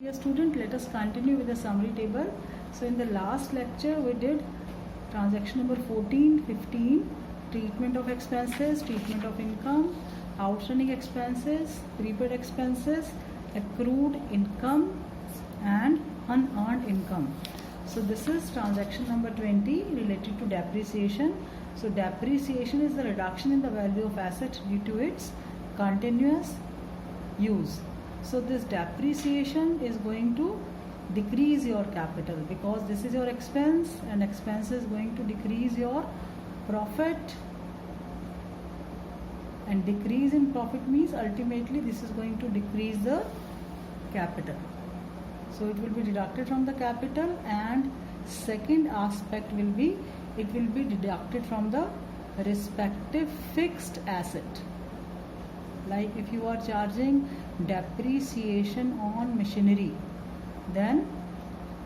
Dear student, let us continue with the summary table. So in the last lecture we did transaction number 14, 15, treatment of expenses, treatment of income, outstanding expenses, prepaid expenses, accrued income and unearned income. So this is transaction number 20 related to depreciation. So depreciation is the reduction in the value of asset due to its continuous use. So this depreciation is going to decrease your capital because this is your expense and expense is going to decrease your profit, and decrease in profit means ultimately this is going to decrease the capital. So it will be deducted from the capital, and second aspect will be it will be deducted from the respective fixed asset. Like if you are charging depreciation on machinery, then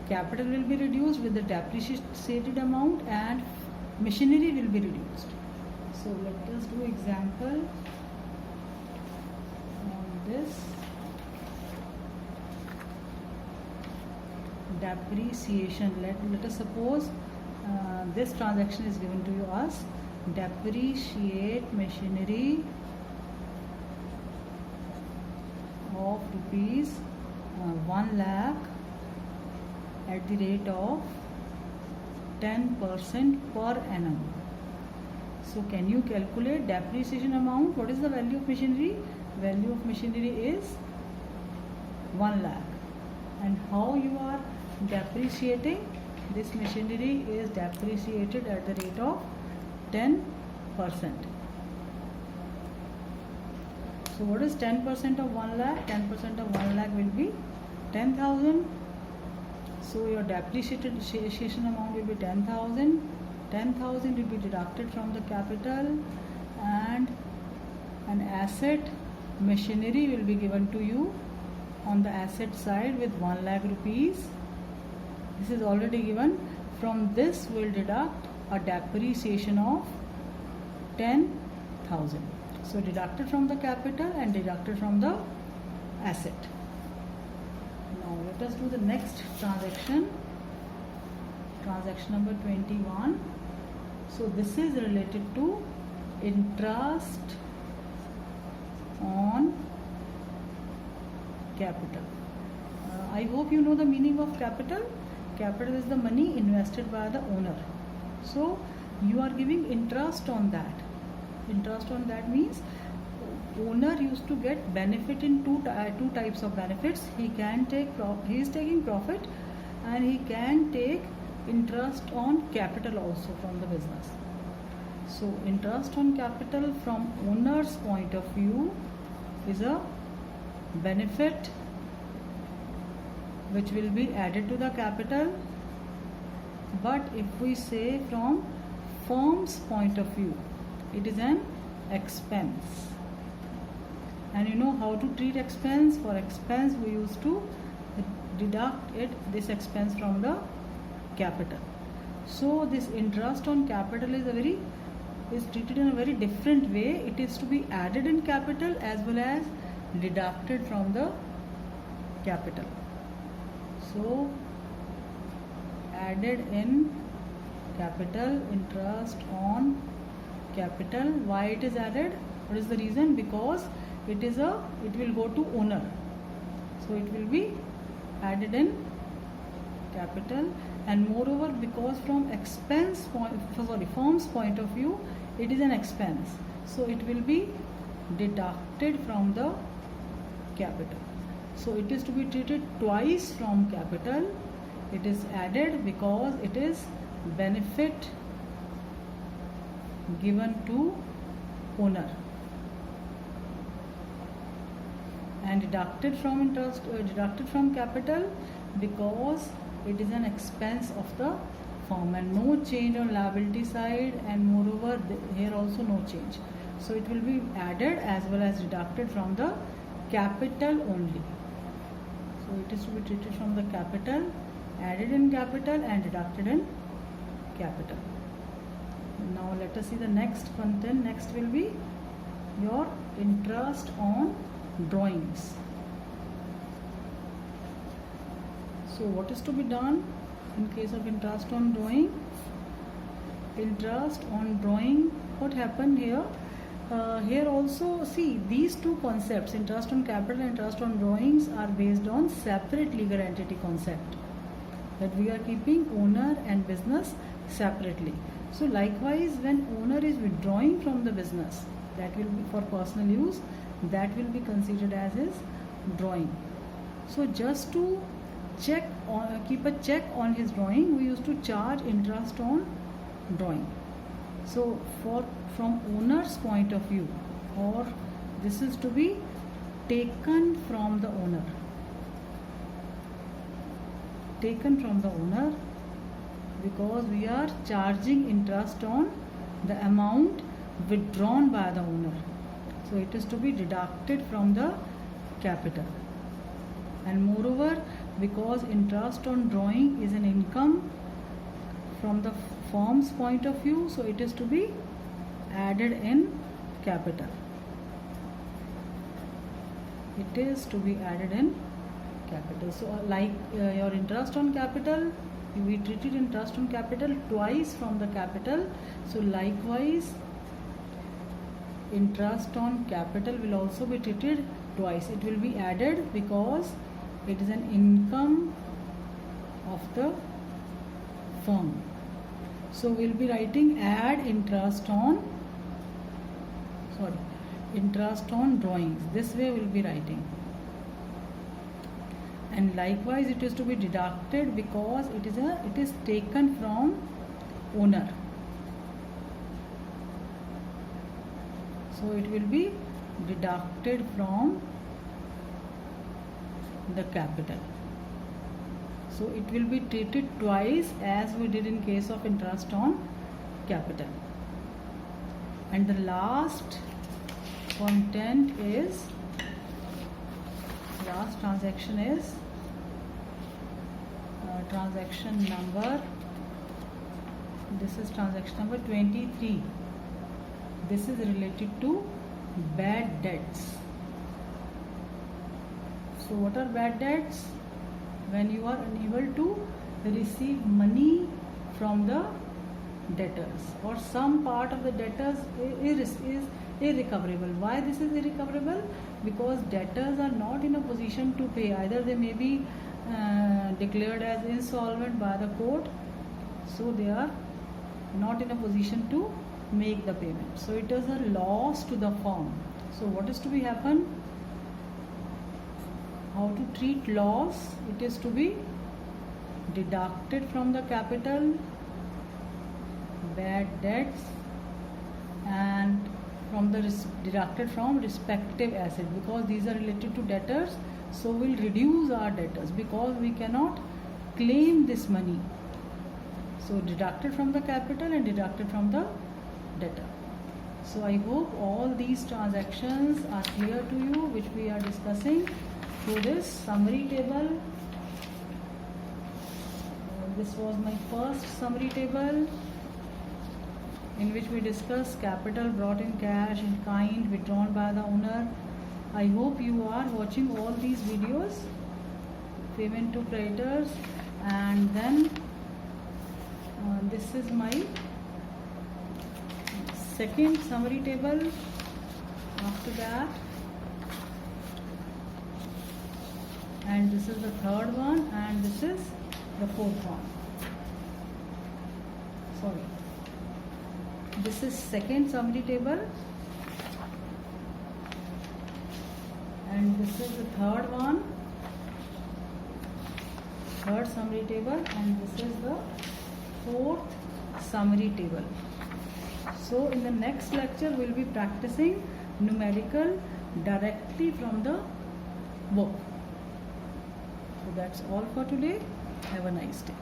capital will be reduced with the depreciated amount and machinery will be reduced. So let us do example on this. Depreciation. Let us suppose this transaction is given to you as depreciate machinery of rupees 1 lakh at the rate of 10% per annum. So can you calculate depreciation amount? What is the value of machinery? Value of machinery is 1 lakh. And how you are depreciating? This machinery is depreciated at the rate of 10%. So what is 10% of 1 lakh? 10% of 1 lakh will be 10,000. So your depreciation amount will be 10,000. 10,000 will be deducted from the capital, and an asset machinery will be given to you on the asset side with 1 lakh rupees. This is already given. From this we will deduct a depreciation of 10,000. So deducted from the capital and deducted from the asset. Now let us do the next transaction. Transaction number 21. So this is related to interest on capital. I hope you know the meaning of capital. Capital is the money invested by the owner. So you are giving interest on that. Interest on that means owner used to get benefit in two types of benefits. He is taking profit, and he can take interest on capital also from the business. So interest on capital from owner's point of view is a benefit which will be added to the capital. But if we say from firm's point of view, it is an expense. And you know how to treat expense. For expense we used to deduct this expense from the capital. So this interest on capital is treated in a very different way. It is to be added in capital as well as deducted from the capital. So added in capital, interest on capital. Why it is added? What is the reason? Because it will go to owner. So it will be added in capital, and moreover because from firm's point of view it is an expense. So it will be deducted from the capital. So it is to be treated twice from capital. It is added because it is benefit given to owner, and deducted from capital because it is an expense of the firm, and no change on liability side, and moreover here also no change. So it will be added as well as deducted from the capital only. So it is to be treated from the capital, added in capital and deducted in capital. Now let us see the next content. Next will be your interest on drawings. So what is to be done in case of interest on drawing? Interest on drawing, what happened here? Here also, see, these two concepts, interest on capital and interest on drawings, are based on separate legal entity concept, that we are keeping owner and business separately. So likewise, when owner is withdrawing from the business, that will be for personal use, that will be considered as his drawing. So just to check on, keep a check on his drawing, we used to charge interest on drawing. So from owner's point of view, or this is to be taken from the owner, because we are charging interest on the amount withdrawn by the owner. So it is to be deducted from the capital. And moreover, because interest on drawing is an income from the firm's point of view, so it is to be added in capital. It is to be added in capital. So like your interest on capital, we treated interest on capital twice from the capital. So likewise, interest on capital will also be treated twice. It will be added because it is an income of the firm. So we'll be writing add interest on drawings. This way we'll be writing. And likewise, it is to be deducted because it is taken from owner. So it will be deducted from the capital. So it will be treated twice as we did in case of interest on capital. And the last content is, last transaction is transaction number, this is transaction number 23. This is related to bad debts. So what are bad debts? When you are unable to receive money from the debtors, or some part of the debtors is irrecoverable. Why this is irrecoverable? Because debtors are not in a position to pay. Either they may be declared as insolvent by the court, so they are not in a position to make the payment. So it is a loss to the firm. So what is to be happen? How to treat loss? It is to be deducted from the capital, bad debts, and from the deducted from respective asset, because these are related to debtors. So we'll reduce our debtors because we cannot claim this money. So deducted from the capital and deducted from the debtor. So I hope all these transactions are clear to you, which we are discussing through this summary table. This was my first summary table, in which we discuss capital brought in cash, in kind, withdrawn by the owner. I hope you are watching all these videos, payment to creditors, and then this is my second summary table. After that, and this is the third one, and this is the fourth one. Sorry. This is second summary table, and this is the third one, third summary table, and this is the fourth summary table. So in the next lecture we will be practicing numerical directly from the book. So that's all for today. Have a nice day.